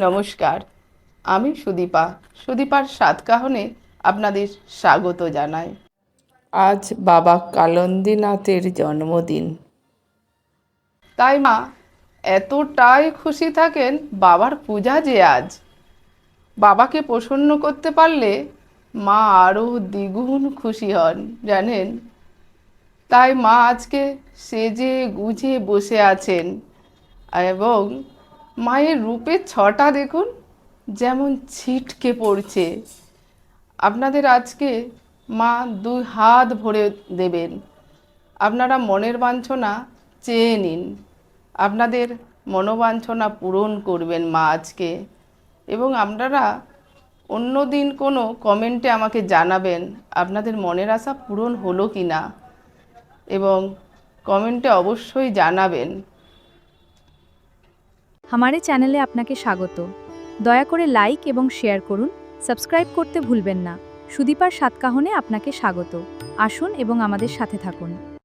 নমস্কার, আমি সুদীপা। সুদীপার সাতকাহনে আপনাদের স্বাগত জানাই। আজ বাবা কালন্দিনাথের জন্মদিন, তাই মা এতটাই খুশি থাকেন। বাবার পূজা যে আজ, বাবাকে প্রসন্ন করতে পারলে মা আরও দ্বিগুণ খুশি হন জানেন। তাই মা আজকে সেজে গুজে বসে আছেন এবং মায়ের রূপের ছটা দেখুন, যেমন ছিটকে পড়ছে। আপনাদের আজকে মা দুই হাত ভরে দেবেন। আপনারা মনের বাঞ্ছনা চেয়ে নিন, আপনাদের মনোবাঞ্ছনা পূরণ করবেন মা আজকে। এবং আপনারা অন্য দিন কোনো কমেন্টে আমাকে জানাবেন আপনাদের মনের আশা পূরণ হলো কি না, এবং কমেন্টে অবশ্যই জানাবেন। हमारे চ্যানেলে আপনাকে স্বাগত। দয়া করে লাইক এবং শেয়ার করুন, সাবস্ক্রাইব করতে ভুলবেন না। সুদীপার সাতকাহনে আপনাকে স্বাগত। আসুন এবং আমাদের সাথে থাকুন।